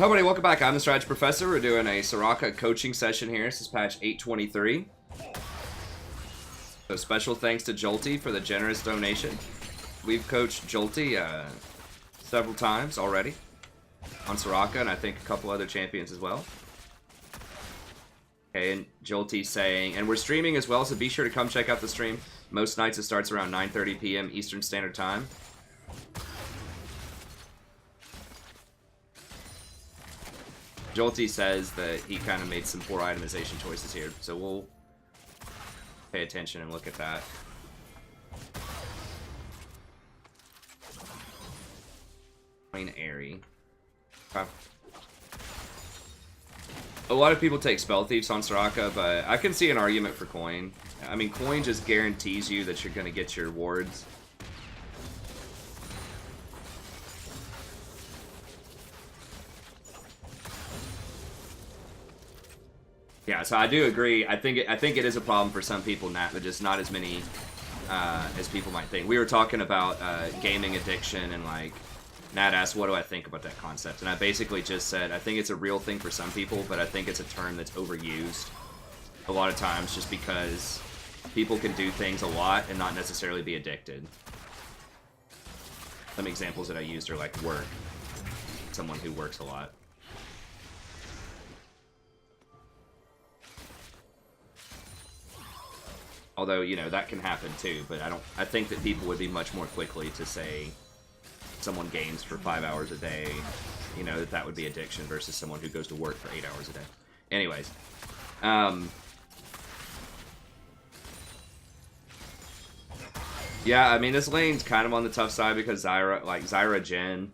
Hello everybody, welcome back. I'm the Strategy Professor. We're doing a Soraka coaching session here. This is patch 823. So special thanks to Jolty for the generous donation. We've coached Jolty several times already on Soraka, and I think a couple other champions as well. Okay, and Jolty's saying, and we're streaming as well, so be sure to come check out the stream. Most nights it starts around 9:30 p.m. Eastern Standard Time. Jolty says that he kind of made some poor itemization choices here, so we'll pay attention and look at that. Coin Airy. Okay. A lot of people take Spell Thieves on Soraka, but I can see an argument for Coin. I mean, Coin just guarantees you that you're going to get your wards. Yeah, so I do agree. I think it is a problem for some people, Nat, but just not as many as people might think. We were talking about gaming addiction, and like Nat asked, "What do I think about that concept?" And I basically just said, I think it's a real thing for some people, but I think it's a term that's overused a lot of times, just because people can do things a lot and not necessarily be addicted. Some examples that I used are like work. Someone who works a lot. Although, you know, that can happen too, but I think that people would be much more quickly to say someone games for 5 hours a day, you know, that would be addiction versus someone who goes to work for 8 hours a day. Anyways. Yeah, I mean, this lane's kind of on the tough side because Zyra Jhin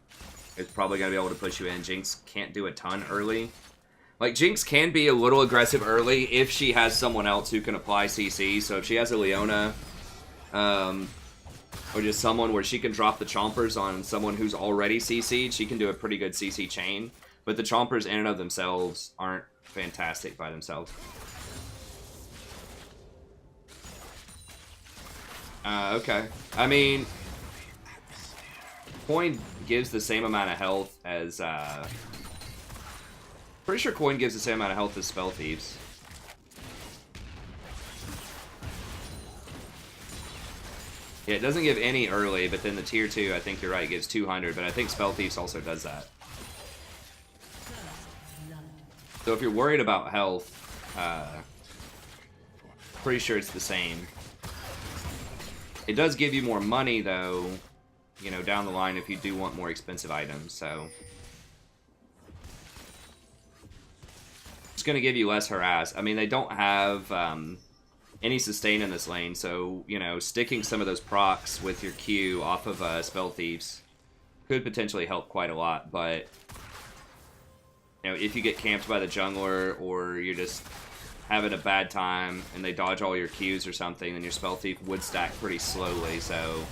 is probably going to be able to push you in. Jinx can't do a ton early. Like, Jinx can be a little aggressive early if she has someone else who can apply CC. So if she has a Leona, or just someone where she can drop the Chompers on someone who's already CC'd, she can do a pretty good CC chain. But the Chompers in and of themselves aren't fantastic by themselves. Okay. I mean, Coin gives the same amount of health as, pretty sure Coin gives the same amount of health as Spell Thieves. Yeah, it doesn't give any early, but then the tier 2, I think you're right, gives 200, but I think Spell Thieves also does that. So if you're worried about health, pretty sure it's the same. It does give you more money, though, you know, down the line if you do want more expensive items, so... It's going to give you less harass. I mean, they don't have any sustain in this lane, so, you know, sticking some of those procs with your Q off of Spell Thieves could potentially help quite a lot, but, you know, if you get camped by the jungler, or you're just having a bad time and they dodge all your Qs or something, then your Spell Thief would stack pretty slowly, so,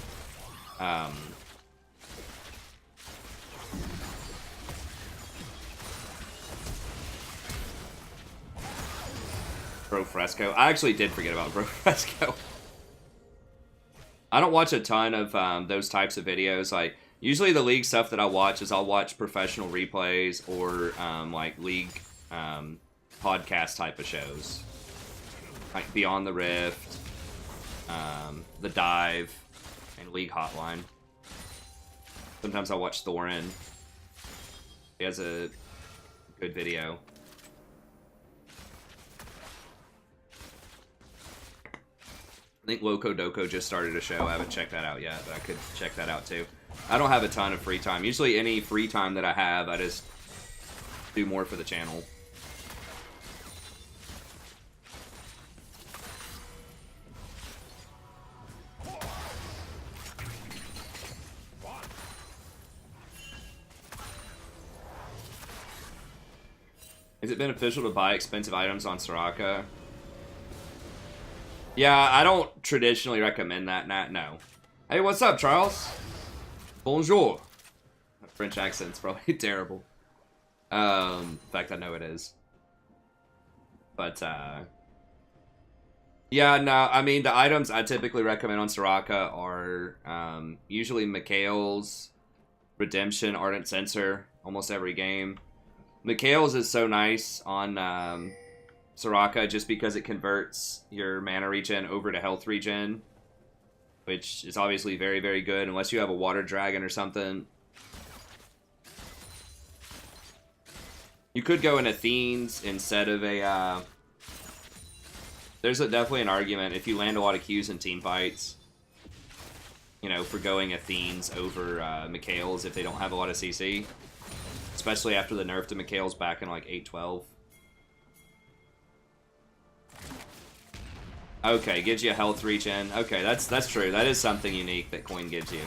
Bro Fresco. I actually did forget about Bro Fresco. I don't watch a ton of those types of videos. Like, usually the League stuff that I watch is I'll watch professional replays or like League podcast type of shows. Like Beyond the Rift, The Dive, and League Hotline. Sometimes I'll watch Thorin. He has a good video. I think Loco Doco just started a show. I haven't checked that out yet, but I could check that out too. I don't have a ton of free time. Usually any free time that I have, I just do more for the channel. Is it beneficial to buy expensive items on Soraka? Yeah, I don't traditionally recommend that, Nat, no. Hey, what's up, Charles? Bonjour. My French accent's probably terrible. In fact, I know it is. But, yeah, no, I mean, the items I typically recommend on Soraka are usually Mikhail's Redemption, Ardent Censor, almost every game. Mikhail's is so nice on Soraka just because it converts your mana regen over to health regen, which is obviously very, very good unless you have a water dragon or something. You could go in Athenes instead of a... There's definitely an argument if you land a lot of Qs in team fights, you know, for going Athenes over Mikhail's if they don't have a lot of CC. Especially after the nerf to Mikhail's back in like 8.12. Okay, gives you a health regen. Okay, that's true. That is something unique that coin gives you.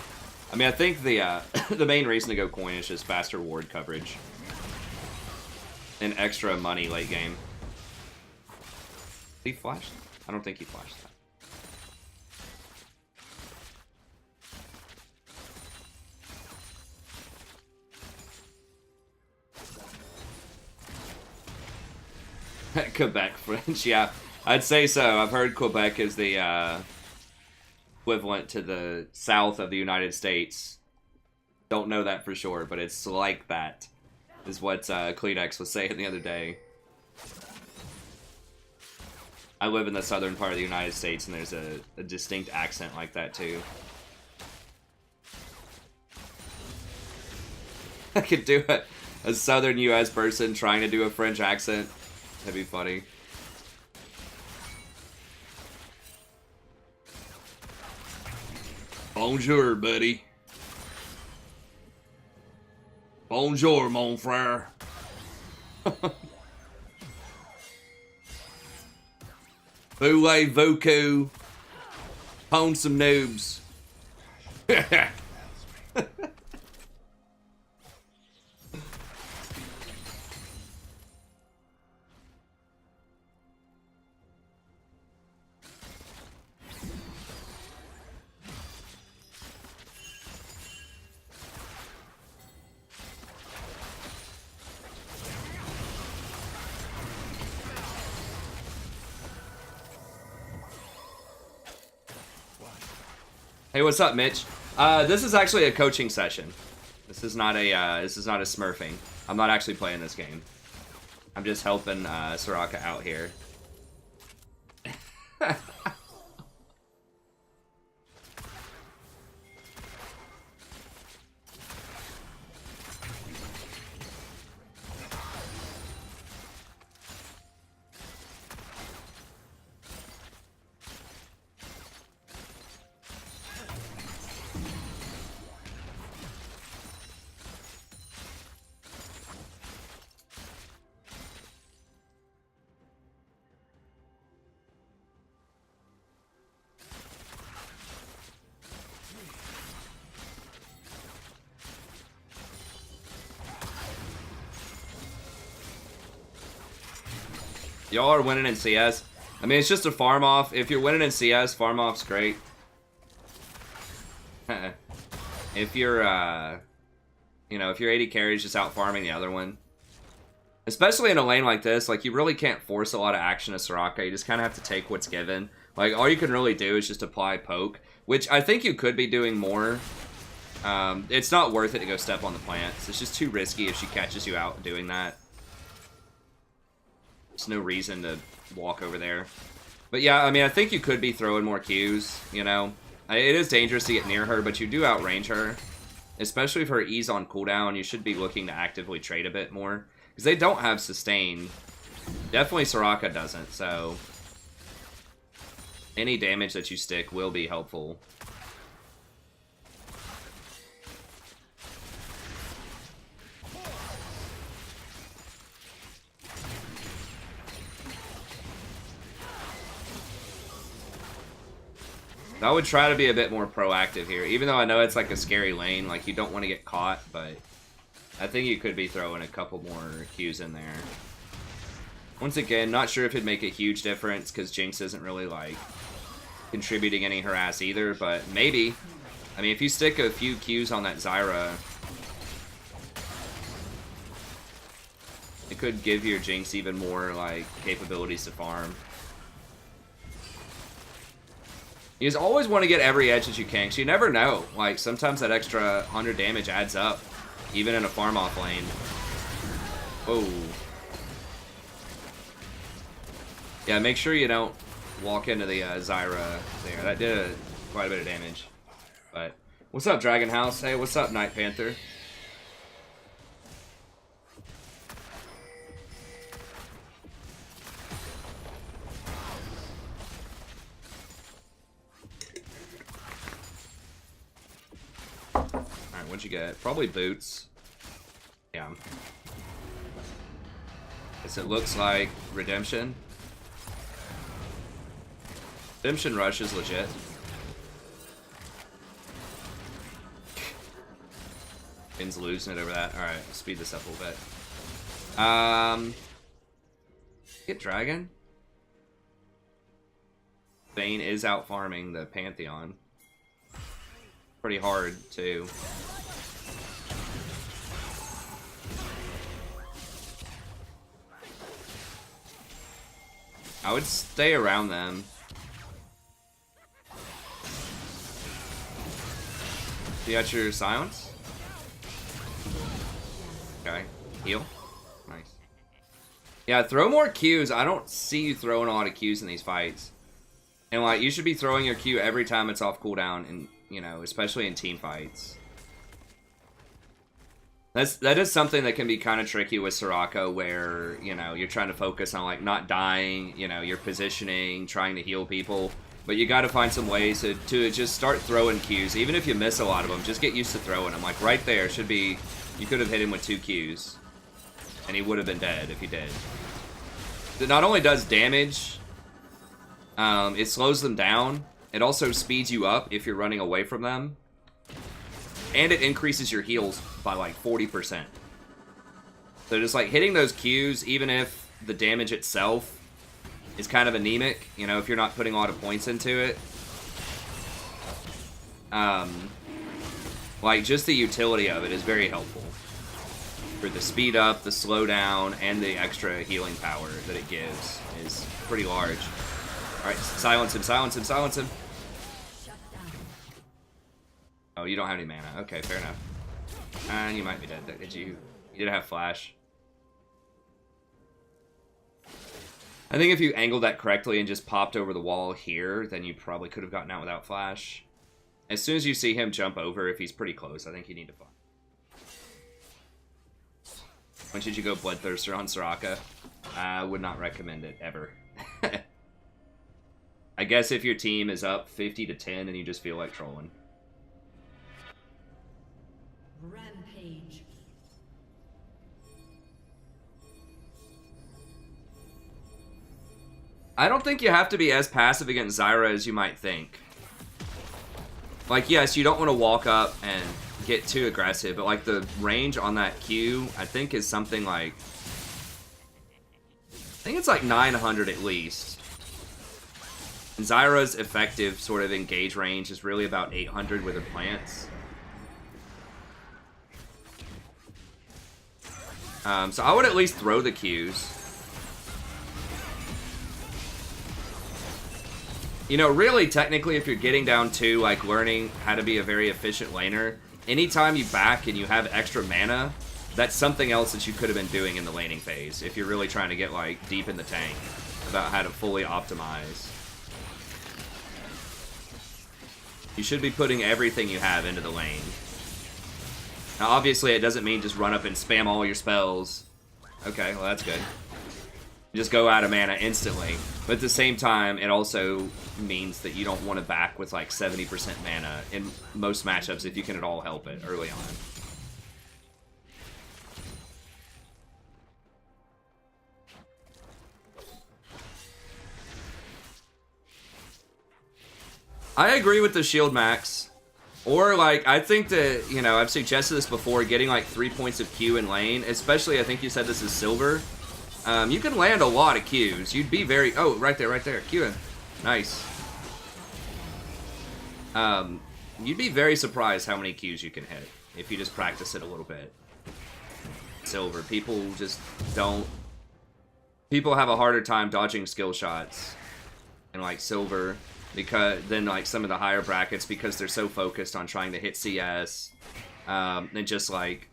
I mean, I think the the main reason to go coin is just faster ward coverage and extra money late game. He flashed? I don't think he flashed that. Quebec French, yeah. I'd say so. I've heard Quebec is the equivalent to the south of the United States. Don't know that for sure, but it's like that, is what Cleanex was saying the other day. I live in the southern part of the United States, and there's a distinct accent like that, too. I could do a southern U.S. person trying to do a French accent. That'd be funny. Bonjour, buddy. Bonjour, mon frère. Voulez-vous pwn some noobs? Hey, what's up, Mitch? This is actually a coaching session. This is not a smurfing. I'm not actually playing this game. I'm just helping Soraka out here. Y'all are winning in CS. I mean, it's just a farm off. If you're winning in CS, farm off's great. If you're, you know, if your 80 carries just out farming the other one. Especially in a lane like this, like, you really can't force a lot of action to Soraka. You just kind of have to take what's given. Like, all you can really do is just apply poke, which I think you could be doing more. It's not worth it to go step on the plants. It's just too risky if she catches you out doing that. There's no reason to walk over there. But yeah, I mean, I think you could be throwing more Qs, you know. It is dangerous to get near her, but you do outrange her. Especially if her E's on cooldown, you should be looking to actively trade a bit more. Because they don't have sustain. Definitely Soraka doesn't, so... any damage that you stick will be helpful. I would try to be a bit more proactive here, even though I know it's like a scary lane, like you don't want to get caught, but I think you could be throwing a couple more Qs in there. Once again, not sure if it'd make a huge difference, because Jinx isn't really, like, contributing any harass either, but maybe. I mean, if you stick a few Qs on that Zyra, it could give your Jinx even more, like, capabilities to farm. You just always want to get every edge that you can, because you never know. Like, sometimes that extra 100 damage adds up, even in a farm-off lane. Whoa. Yeah, make sure you don't walk into the Zyra there. That did quite a bit of damage. But what's up, Dragon House? Hey, what's up, Night Panther? Alright, what'd you get? Probably boots. Yeah. Guess it looks like Redemption. Redemption Rush is legit. Finn's losing it over that. Alright, speed this up a little bit. Get Dragon. Vayne is out farming the Pantheon. Pretty hard, too. I would stay around them. You got your silence? Okay. Heal. Nice. Yeah, throw more Qs. I don't see you throwing a lot of Qs in these fights. And, like, you should be throwing your Q every time it's off cooldown, and, you know, especially in team fights. That is something that can be kind of tricky with Soraka, where, you know, you're trying to focus on, like, not dying, you know, you're positioning, trying to heal people. But you got to find some ways to just start throwing Qs. Even if you miss a lot of them, just get used to throwing them. Like, right there should be... You could have hit him with 2 Qs. And he would have been dead if he did. It not only does damage, it slows them down. It also speeds you up if you're running away from them. And it increases your heals by like 40%. So just like hitting those Qs, even if the damage itself is kind of anemic, you know, if you're not putting a lot of points into it. Like, just the utility of it is very helpful. For the speed up, the slowdown, and the extra healing power that it gives is pretty large. Alright, silence him, silence him, silence him. Oh, you don't have any mana. Okay, fair enough. And you might be dead. Did you? You did have flash. I think if you angled that correctly and just popped over the wall here, then you probably could have gotten out without flash. As soon as you see him jump over, if he's pretty close, I think you need to find. When should you go Bloodthirster on Soraka? I would not recommend it, ever. I guess if your team is up 50-10 and you just feel like trolling. Rampage. I don't think you have to be as passive against Zyra as you might think. Like, yes, you don't want to walk up and get too aggressive, but like the range on that Q, I think is something like... I think it's like 900 at least. And Zyra's effective sort of engage range is really about 800 with her plants. So I would at least throw the Qs. You know, really, technically, if you're getting down to, like, learning how to be a very efficient laner, anytime you back and you have extra mana, that's something else that you could have been doing in the laning phase, if you're really trying to get, like, deep in the tank, about how to fully optimize. You should be putting everything you have into the lane. Now, obviously, it doesn't mean just run up and spam all your spells. Okay, well, that's good. Just go out of mana instantly. But at the same time, it also means that you don't want to back with like 70% mana in most matchups if you can at all help it early on. I agree with the shield max. Or, like, I think that, you know, I've suggested this before, getting like 3 points of Q in lane, especially, I think you said this is silver. You can land a lot of Qs. You'd be very... Oh, right there, Qing. Nice. You'd be very surprised how many Qs you can hit if you just practice it a little bit. Silver. People just don't... People have a harder time dodging skill shots in, like, silver than, like, some of the higher brackets because they're so focused on trying to hit CS and just, like...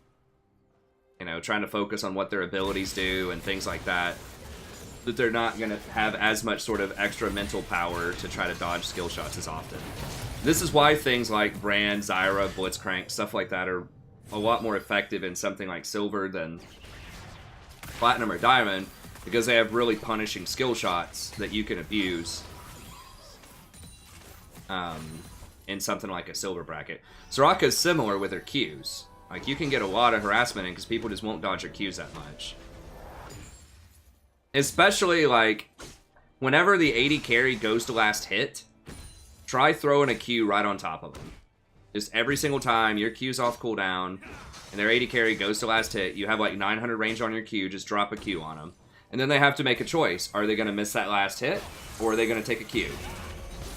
You know, trying to focus on what their abilities do and things like that. That they're not going to have as much sort of extra mental power to try to dodge skill shots as often. This is why things like Brand, Zyra, Blitzcrank, stuff like that are a lot more effective in something like Silver than Platinum or Diamond, because they have really punishing skill shots that you can abuse in something like a Silver bracket. Soraka is similar with her Qs. Like, you can get a lot of harassment in because people just won't dodge her Qs that much. Especially, like, whenever the AD carry goes to last hit, try throwing a Q right on top of them. Just every single time your Q's off cooldown and their AD carry goes to last hit, you have like 900 range on your Q, just drop a Q on them. And then they have to make a choice. Are they going to miss that last hit, or are they going to take a Q?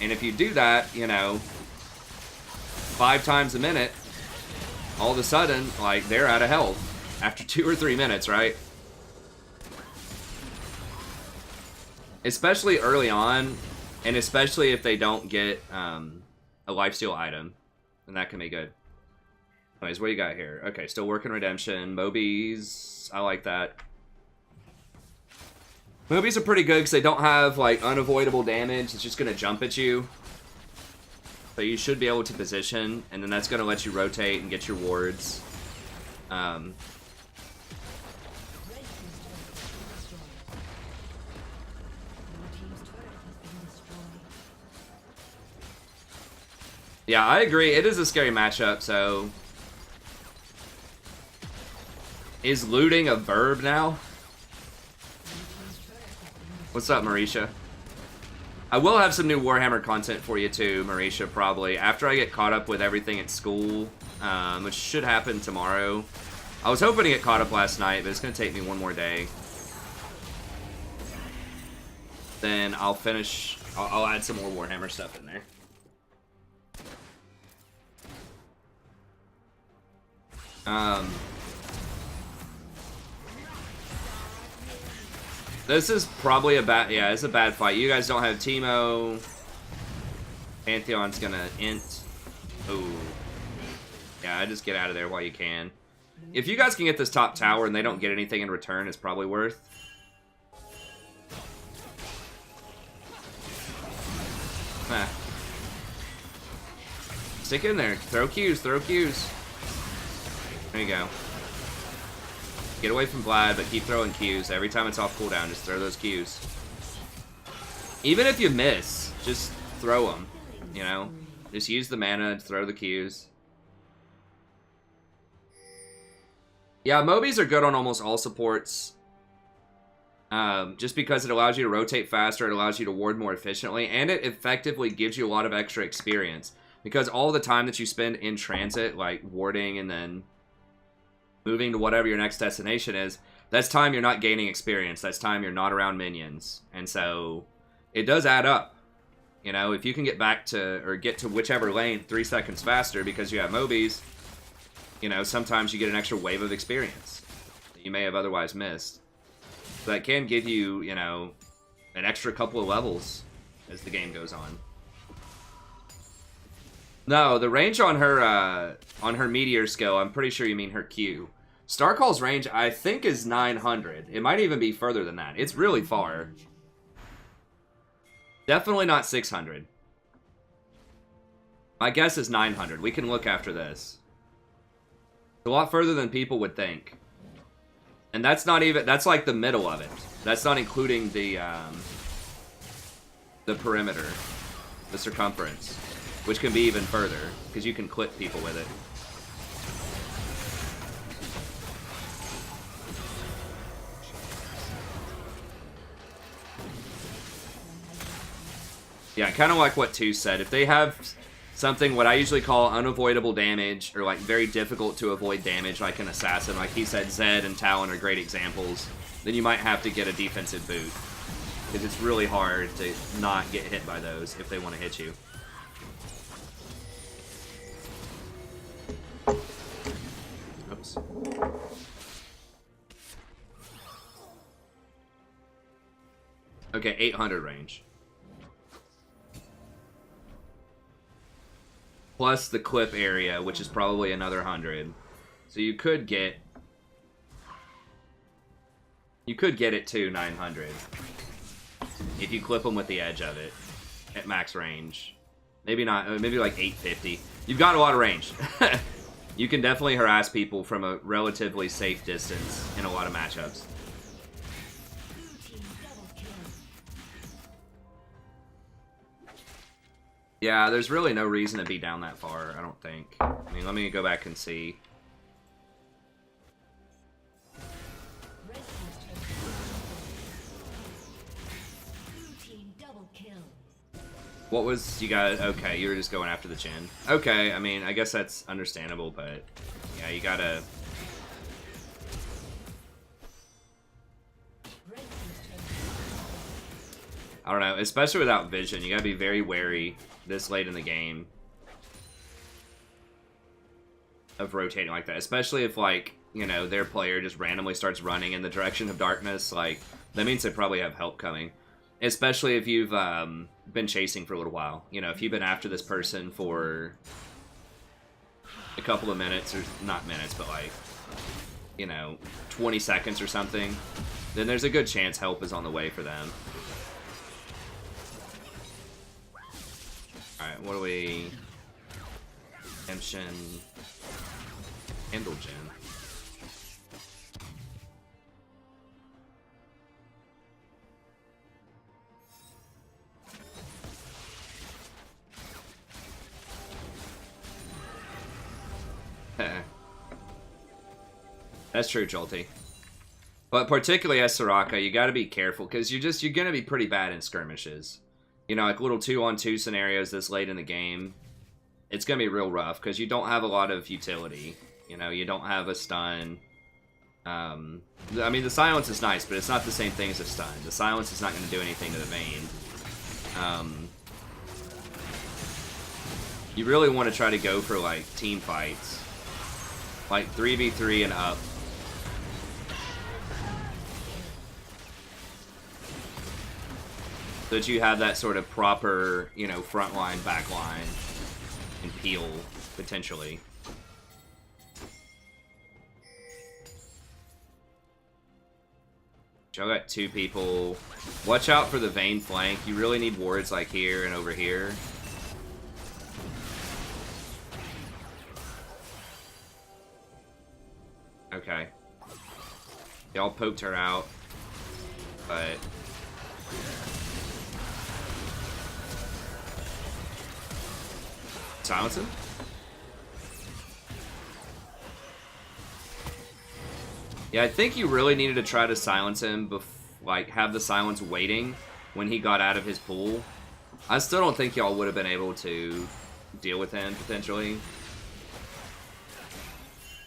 And if you do that, you know, 5 times a minute, all of a sudden, like, they're out of health after 2 or 3 minutes, right? Especially early on, and especially if they don't get a lifesteal item, then that can be good. Anyways, what do you got here? Okay, still working Redemption. Mobies, I like that. Mobies are pretty good because they don't have, like, unavoidable damage. It's just going to jump at you. So you should be able to position, and then that's going to let you rotate and get your wards. Yeah, I agree. It is a scary matchup, so... Is looting a verb now? What's up, Marisha? I will have some new Warhammer content for you too, Marisha, probably. After I get caught up with everything at school, which should happen tomorrow. I was hoping to get caught up last night, but it's going to take me one more day. Then I'll finish... I'll add some more Warhammer stuff in there. This is probably a bad, yeah, it's a bad fight. You guys don't have Teemo. Pantheon's gonna int. Ooh. Yeah, just get out of there while you can. If you guys can get this top tower and they don't get anything in return, it's probably worth. Stick in there. Throw Qs, throw Qs. There you go. Get away from Vlad, but keep throwing Qs. Every time it's off cooldown, just throw those Qs. Even if you miss, just throw them. You know? Just use the mana and throw the Qs. Yeah, Mobies are good on almost all supports. Just because it allows you to rotate faster, it allows you to ward more efficiently, and it effectively gives you a lot of extra experience. Because all the time that you spend in transit, like warding and then moving to whatever your next destination is, that's time you're not gaining experience. That's time you're not around minions. And so it does add up. You know, if you can get back to, or get to whichever lane 3 seconds faster because you have Mobies, you know, sometimes you get an extra wave of experience that you may have otherwise missed. So that can give you, you know, an extra couple of levels as the game goes on. No, the range on her Meteor skill, I'm pretty sure you mean her Q. Starcall's range, I think, is 900. It might even be further than that. It's really far. Definitely not 600. My guess is 900. We can look after this. It's a lot further than people would think. And that's not even... That's like the middle of it. That's not including the perimeter. The circumference. Which can be even further. Because you can clip people with it. Yeah, kind of like what Two said. If they have something, what I usually call unavoidable damage, or like very difficult to avoid damage, like an assassin, like he said, Zed and Talon are great examples, then you might have to get a defensive boot. Because it's really hard to not get hit by those if they want to hit you. Oops. Okay, 800 range. Plus the clip area, which is probably another 100. So you could get You could get it to 900 if you clip them with the edge of it at max range. Maybe not, maybe like 850. You've got a lot of range. You can definitely harass people from a relatively safe distance in a lot of matchups. Yeah, there's really no reason to be down that far, I don't think. I mean, let me go back and see. What was you guys? Okay, you were just going after the chin. Okay, I mean, I guess that's understandable, but yeah, you gotta. I don't know, especially without vision, you gotta be very wary this late in the game of rotating like that. Especially if, like, you know, their player just randomly starts running in the direction of darkness. Like, that means they probably have help coming. Especially if you've been chasing for a little while. You know, if you've been after this person for a couple of minutes, or not minutes, but like, you know, 20 seconds or something, then there's a good chance help is on the way for them. Alright, what do we... Emption... Indulgen. That's true, Jolty. But particularly as Soraka, you gotta be careful, because you're gonna be pretty bad in skirmishes. You know, like little 2-on-2 scenarios this late in the game. It's gonna be real rough, because you don't have a lot of utility. You know, you don't have a stun. I mean, the silence is nice, but it's not the same thing as a stun. The silence is not gonna do anything to the vein. You really want to try to go for, like, team fights. Like, 3v3 and up. So that you have that sort of proper, you know, front line, back line, and peel, potentially. Y'all got two people. Watch out for the Vayne flank. You really need wards like here and over here. Okay. Y'all poked her out, but... Silence him? Yeah, I think you really needed to try to silence him, like, have the silence waiting when he got out of his pool. I still don't think y'all would have been able to deal with him, potentially.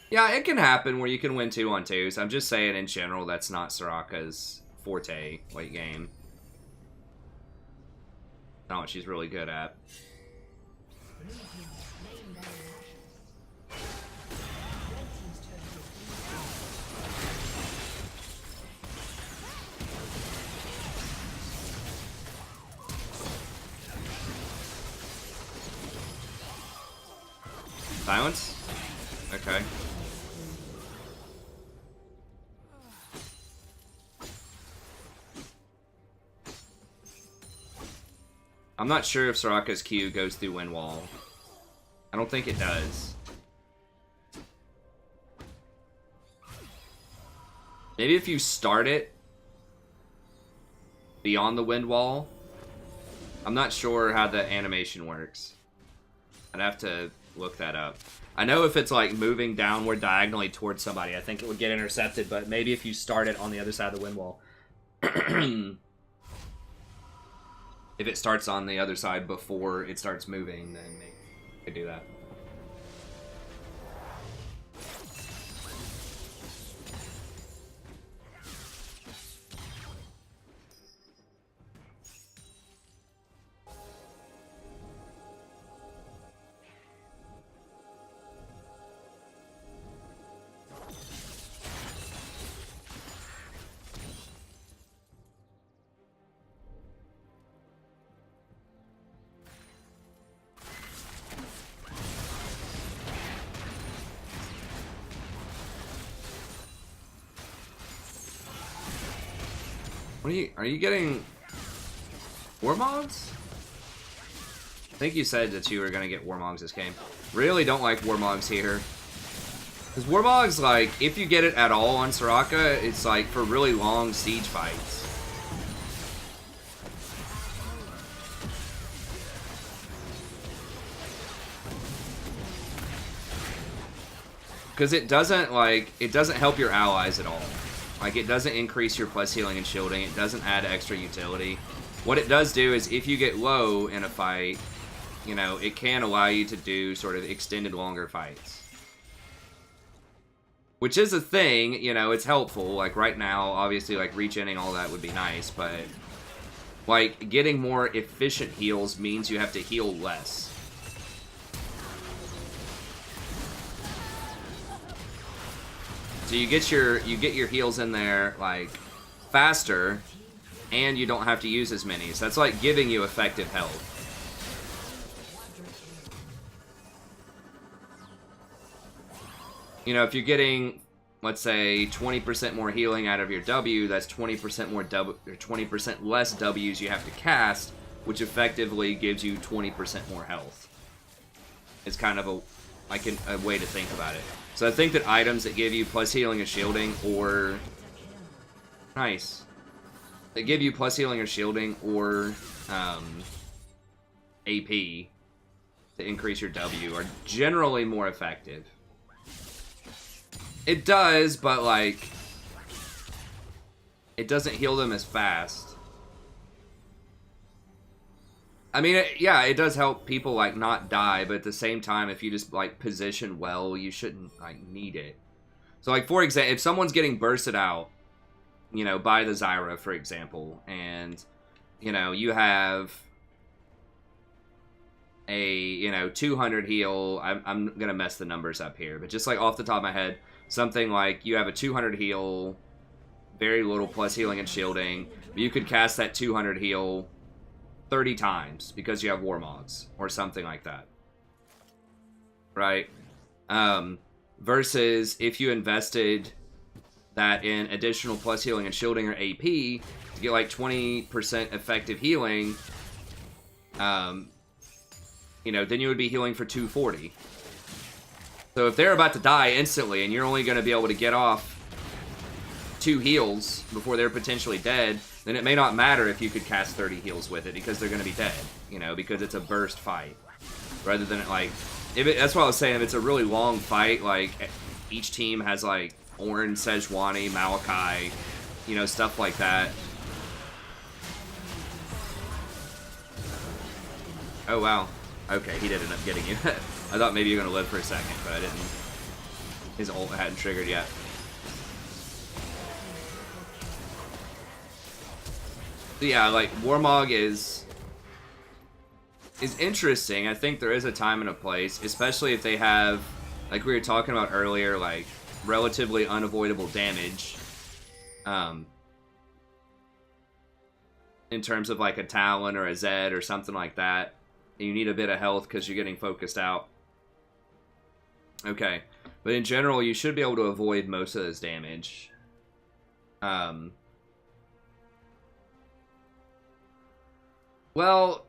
Yeah, it can happen where you can win 2-on-2s. I'm just saying, in general, that's not Soraka's forte late game. Not what she's really good at. Silence? Okay. I'm not sure if Soraka's Q goes through wind wall. I don't think it does. Maybe if you start it beyond the wind wall. I'm not sure how the animation works. I'd have to look that up. I know if it's like moving downward diagonally towards somebody, I think it would get intercepted, but maybe if you start it on the other side of the wind wall. If it starts on the other side before it starts moving, then maybe you could do that. What are you getting Warmogs? I think you said that you were gonna get Warmogs this game. Really don't like Warmogs here. Because Warmogs, like, if you get it at all on Soraka, it's like for really long siege fights. Because it doesn't help your allies at all. Like, it doesn't increase your plus healing and shielding. It doesn't add extra utility. What it does do is if you get low in a fight, you know, it can allow you to do sort of extended longer fights. Which is a thing, you know, it's helpful. Like, right now, obviously, like, regening all that would be nice, but, like, getting more efficient heals means you have to heal less. So you get your heals in there, like, faster, and you don't have to use as many. So that's like giving you effective health. You know, if you're getting, let's say, 20% more healing out of your W, that's 20% more or 20% less Ws you have to cast, which effectively gives you 20% more health. It's kind of a way to think about it. So I think that items that give you plus healing or shielding, or nice, that give you plus healing or shielding, or AP to increase your W are generally more effective. It does, but like, it doesn't heal them as fast. I mean, yeah, it does help people, like, not die, but at the same time, if you just, like, position well, you shouldn't, like, need it. So, like, for example, if someone's getting bursted out, you know, by the Zyra, for example, and, you know, you have a, you know, 200 heal, I'm gonna mess the numbers up here, but just, like, off the top of my head, something like you have a 200 heal, very little plus healing and shielding, you could cast that 200 heal 30 times because you have Warmogs or something like that, right? Versus if you invested that in additional plus healing and shielding or AP to get like 20% effective healing, you know, then you would be healing for 240. So if they're about to die instantly and you're only going to be able to get off 2 heals before they're potentially dead, then it may not matter if you could cast 30 heals with it because they're going to be dead, you know, because it's a burst fight. Rather than, like, that's what I was saying, if it's a really long fight, like, each team has, like, Ornn, Sejuani, Maokai, you know, stuff like that. Oh, wow. Okay, he did end up getting you. I thought maybe you were going to live for a second, but I didn't. His ult hadn't triggered yet. So yeah, like, Warmog is interesting. I think there is a time and a place, especially if they have, like we were talking about earlier, like, relatively unavoidable damage. In terms of, like, a Talon or a Zed or something like that. And you need a bit of health because you're getting focused out. Okay. But in general, you should be able to avoid most of this damage. Well,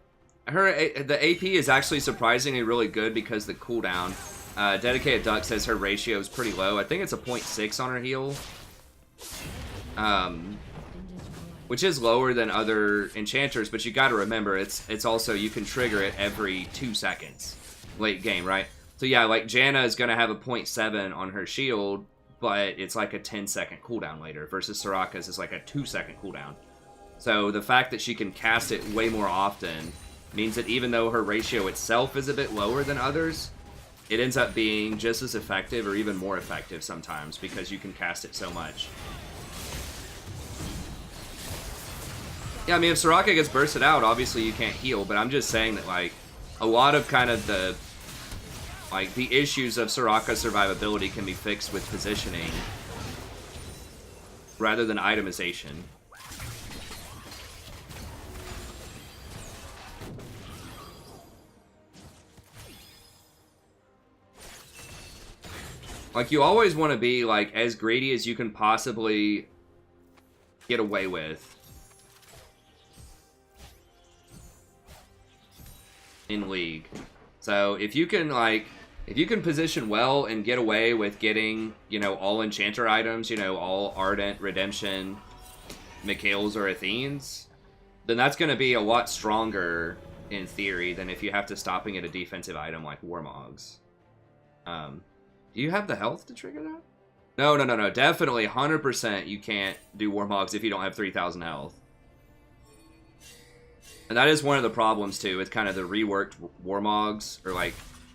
the AP is actually surprisingly really good because the cooldown. Dedicated Duck says her ratio is pretty low. I think it's a 0.6 on her heal. Which is lower than other enchanters, but you gotta remember, it's also, you can trigger it every 2 seconds. Late game, right? So yeah, like, Janna is gonna have a 0.7 on her shield, but it's like a 10-second cooldown later, versus Soraka's is like a 2-second cooldown. So the fact that she can cast it way more often means that even though her ratio itself is a bit lower than others, it ends up being just as effective or even more effective sometimes because you can cast it so much. Yeah, I mean, if Soraka gets bursted out, obviously you can't heal, but I'm just saying that, like, a lot of kind of the, like, the issues of Soraka's survivability can be fixed with positioning rather than itemization. Like, you always want to be, like, as greedy as you can possibly get away with. in League. So if you can, like, if you can position well and get away with getting, you know, all Enchanter items, you know, all Ardent, Redemption, Mikhails, or Athenes, then that's going to be a lot stronger, in theory, than if you have to stopping at a defensive item like Warmogs. Do you have the health to trigger that? No. Definitely, 100% you can't do Warmogs if you don't have 3,000 health. And that is one of the problems, too, with kind of the reworked Warmogs, or, like,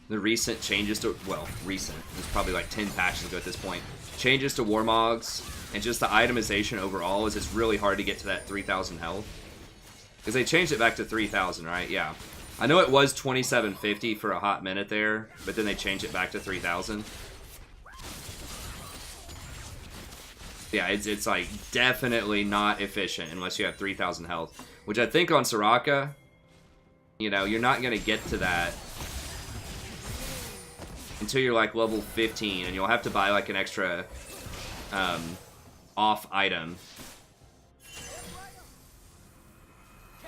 the recent changes to... Well, recent. It's probably, like, 10 patches ago at this point. Changes to Warmogs, and just the itemization overall is it's really hard to get to that 3,000 health. Because they changed it back to 3,000, right? Yeah. I know it was 2,750 for a hot minute there, but then they changed it back to 3,000. Yeah, it's like definitely not efficient unless you have 3,000 health. Which I think on Soraka, you know, you're not going to get to that until you're like level 15, and you'll have to buy like an extra off item.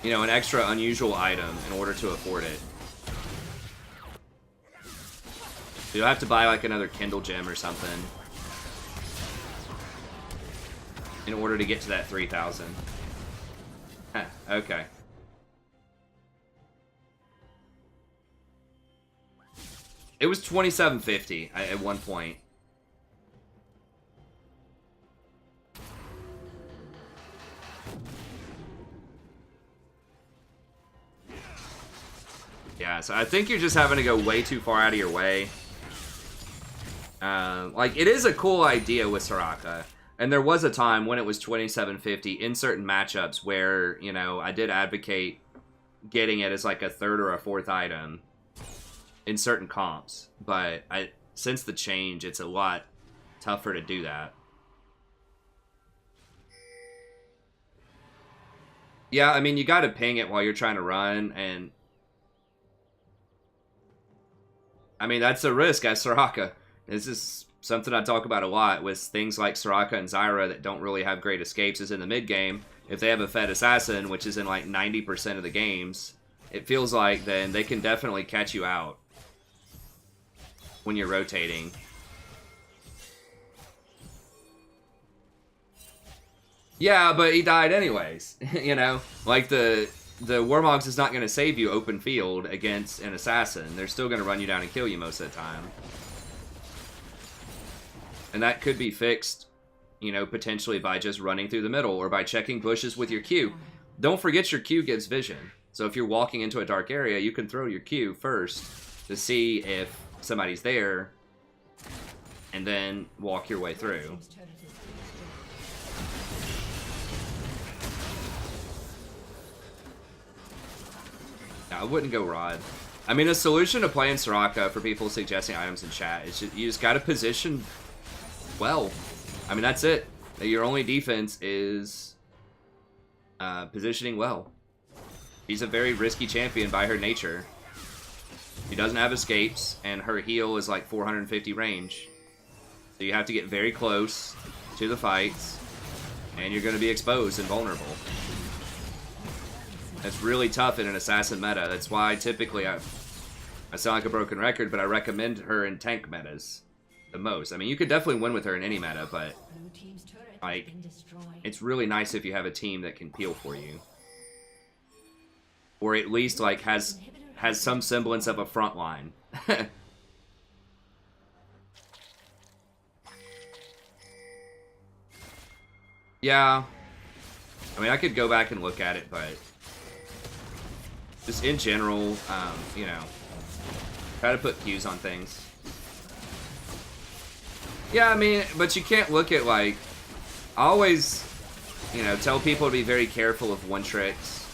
You know, an extra unusual item in order to afford it. So you'll have to buy like another Kindle gem or something in order to get to that 3,000. Huh, okay. It was 2,750 at one point. Yeah, so I think you're just having to go way too far out of your way. Like, it is a cool idea with Soraka. And there was a time when it was 2,750 in certain matchups where, you know, I did advocate getting it as like a third or a fourth item in certain comps. But since the change, it's a lot tougher to do that. Yeah, I mean, you gotta ping it while you're trying to run, and... I mean, that's a risk as Soraka. This is something I talk about a lot with things like Soraka and Zyra that don't really have great escapes is in the mid-game. If they have a fed assassin, which is in like 90% of the games, it feels like then they can definitely catch you out when you're rotating. Yeah, but he died anyways, you know? Like, the Warmogs is not going to save you open field against an assassin. They're still going to run you down and kill you most of the time. And that could be fixed, you know, potentially by just running through the middle or by checking bushes with your Q. Don't forget your Q gives vision. So if you're walking into a dark area, you can throw your Q first to see if somebody's there and then walk your way through. No, I wouldn't go Rod. I mean, a solution to playing Soraka for people suggesting items in chat is you just got to position well. I mean, that's it. Your only defense is positioning well. She's a very risky champion by her nature. She doesn't have escapes, and her heal is like 450 range. So you have to get very close to the fights, and you're going to be exposed and vulnerable. That's really tough in an assassin meta. That's why typically I sound like a broken record, but I recommend her in tank metas the most. I mean, you could definitely win with her in any meta, but like, it's really nice if you have a team that can peel for you, or at least like has some semblance of a front line. Yeah, I mean, I could go back and look at it, but just in general, you know, try to put Qs on things. Yeah, I mean, but you can't look at, like, I always, you know, tell people to be very careful of one-tricks.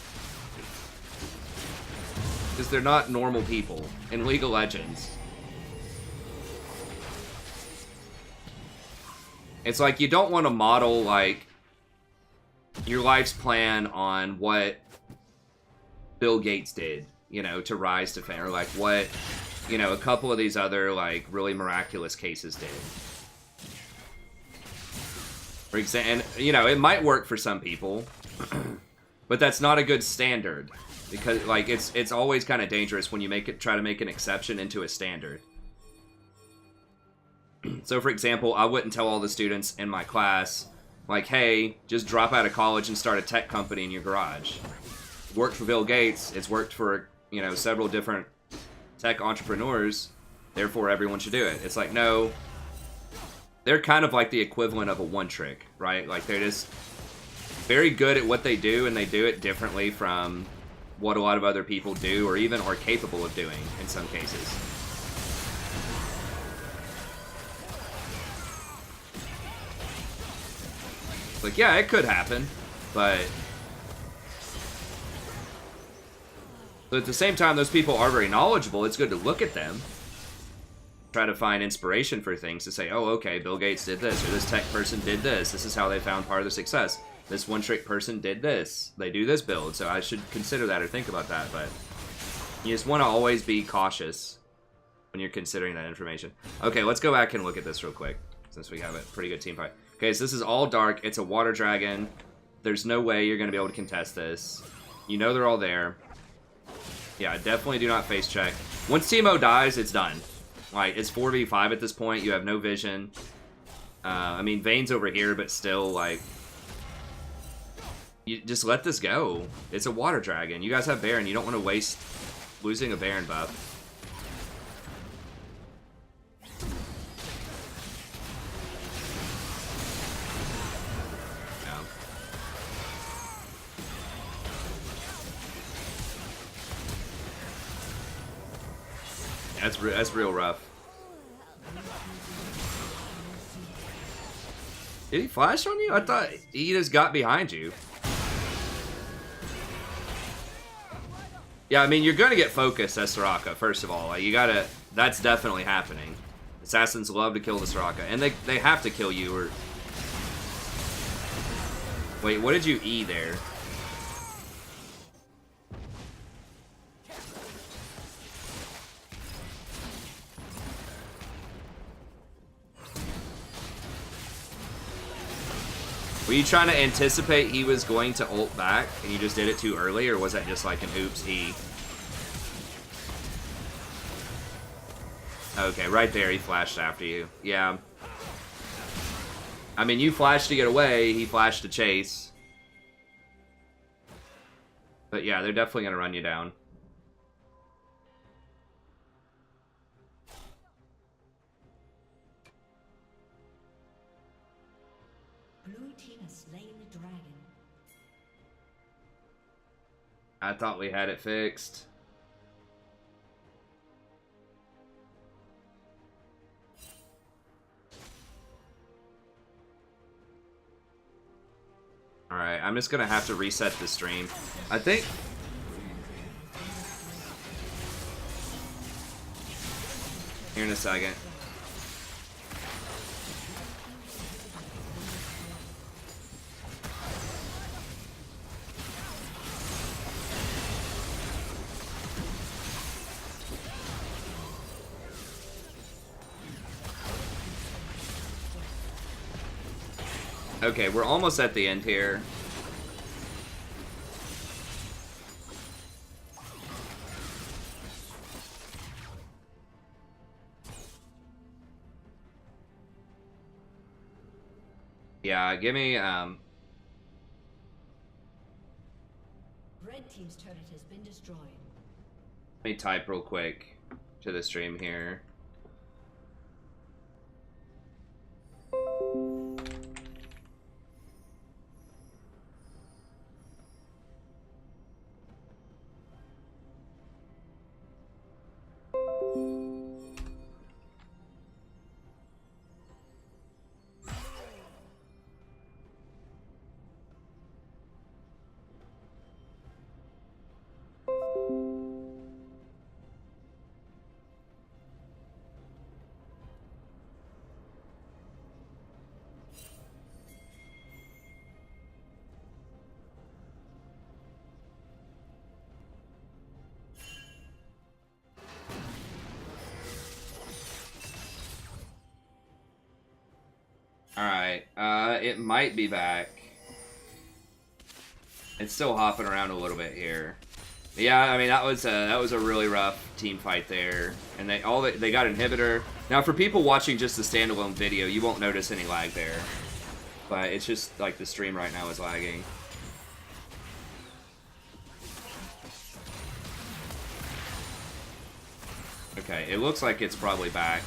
Because they're not normal people in League of Legends. It's like, you don't want to model, like, your life's plan on what Bill Gates did, you know, to rise to fame, or like what, you know, a couple of these other like really miraculous cases did. For example, and you know, it might work for some people, But that's not a good standard. Because, like, it's always kind of dangerous when you try to make an exception into a standard. So, for example, I wouldn't tell all the students in my class, like, hey, just drop out of college and start a tech company in your garage. It worked for Bill Gates. It's worked for, you know, several different tech entrepreneurs. Therefore, everyone should do it. It's like, no. They're kind of like the equivalent of a one-trick, right? Like, they're just very good at what they do, and they do it differently from what a lot of other people do, or even are capable of doing in some cases. Like, yeah, it could happen, but at the same time, those people are very knowledgeable. It's good to look at them, try to find inspiration for things to say, oh, okay, Bill Gates did this, or this tech person did this. This is how they found part of the success. This one-trick person did this. They do this build, so I should consider that or think about that, but you just want to always be cautious when you're considering that information. Okay, let's go back and look at this real quick, since we have a pretty good team fight. Okay, so this is all dark. It's a water dragon. There's no way you're going to be able to contest this. You know they're all there. Yeah, definitely do not face check. Once Teemo dies, it's done. Like, it's 4v5 at this point. You have no vision. I mean, Vayne's over here, but still, like, you just let this go. It's a water dragon. You guys have Baron. You don't want to waste losing a Baron buff. Yeah. That's real rough. Did he flash on you? I thought he just got behind you. Yeah, I mean, you're going to get focused as Soraka, first of all. Like, you gotta... That's definitely happening. Assassins love to kill the Soraka. And they have to kill you, or... Wait, what did you E there? Were you trying to anticipate he was going to ult back, and you just did it too early, or was that just like an oops E? Okay, right there, he flashed after you. Yeah. I mean, you flashed to get away, he flashed to chase. But yeah, they're definitely going to run you down. Blue team has slain the dragon. I thought we had it fixed. Alright, I'm just gonna have to reset the stream. I think... Here in a second. Okay, we're almost at the end here. Yeah, give me, Red team's turret has been destroyed. let me type real quick to the stream here. Alright, it might be back. It's still hopping around a little bit here. But yeah, I mean that was a really rough team fight there, and they got inhibitor. Now for people watching just the standalone video, you won't notice any lag there, but it's just like the stream right now is lagging. Okay, it looks like it's probably back.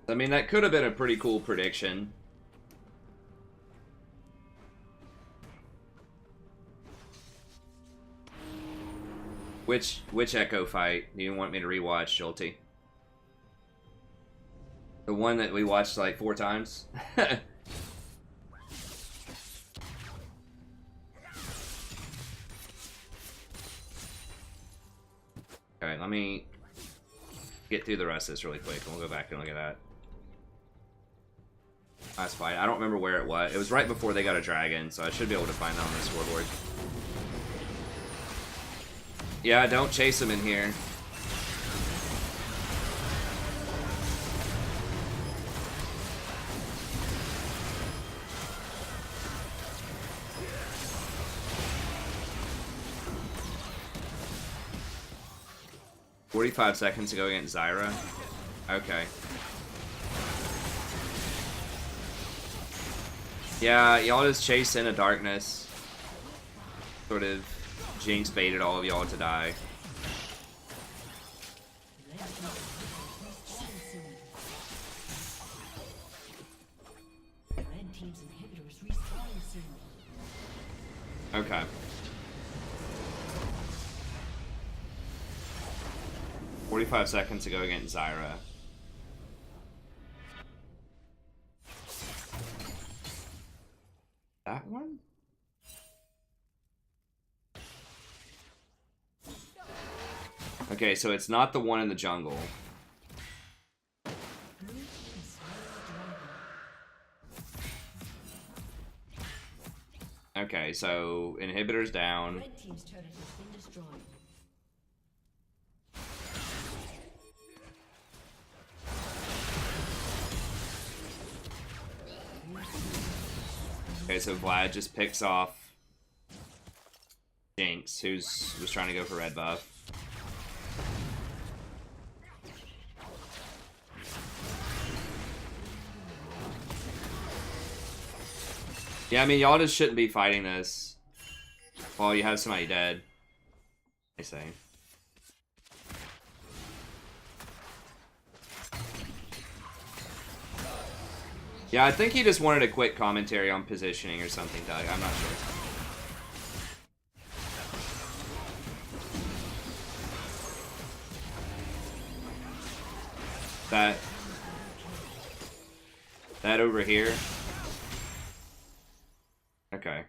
I mean, that could have been a pretty cool prediction. Which Echo fight do you want me to rewatch, Schulte? The one that we watched like 4 times? Okay, let me get through the rest of this really quick and we'll go back and look at that. Last fight. I don't remember where it was. It was right before they got a dragon, so I should be able to find that on the scoreboard. Yeah, don't chase him in here. "45 seconds to go against Zyra." Okay. Yeah, y'all just chase into darkness. Sort of Jinx baited all of y'all to die. Okay. 45 seconds to go against Zyra. That one? Okay, so it's not the one in the jungle. Okay, so inhibitor's down. Red team's turret has been destroyed. Okay, so Vlad just picks off Jinx, who was trying to go for red buff. Yeah, I mean, y'all just shouldn't be fighting this while you have somebody dead, I say. Yeah, I think he just wanted a quick commentary on positioning or something, Doug. I'm not sure. That over here. Okay.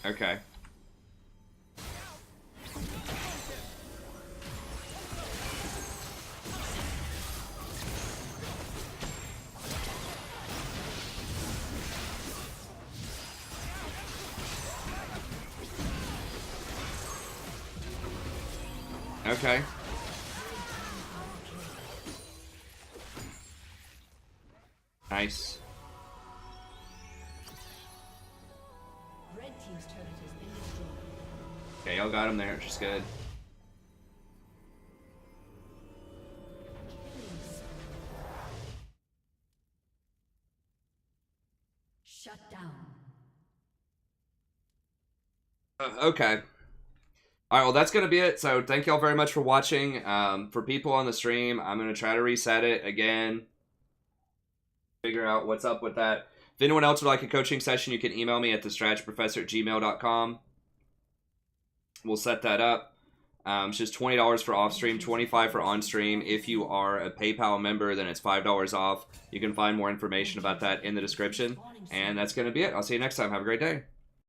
Okay. Okay. Nice. Red team's turret has been destroyed. Okay, y'all got him there, which is good. Shut down. Okay. Alright, well that's going to be it. So thank y'all very much for watching. For people on the stream, I'm going to try to reset it again. Figure out what's up with that. If anyone else would like a coaching session, you can email me at thestrategyprofessor@gmail.com. we'll set that up. It's just $20 for off stream, $25 for on stream. If you are a PayPal member, then it's $5 off. You can find more information about that in the description. And that's going to be it. I'll see you next time. Have a great day.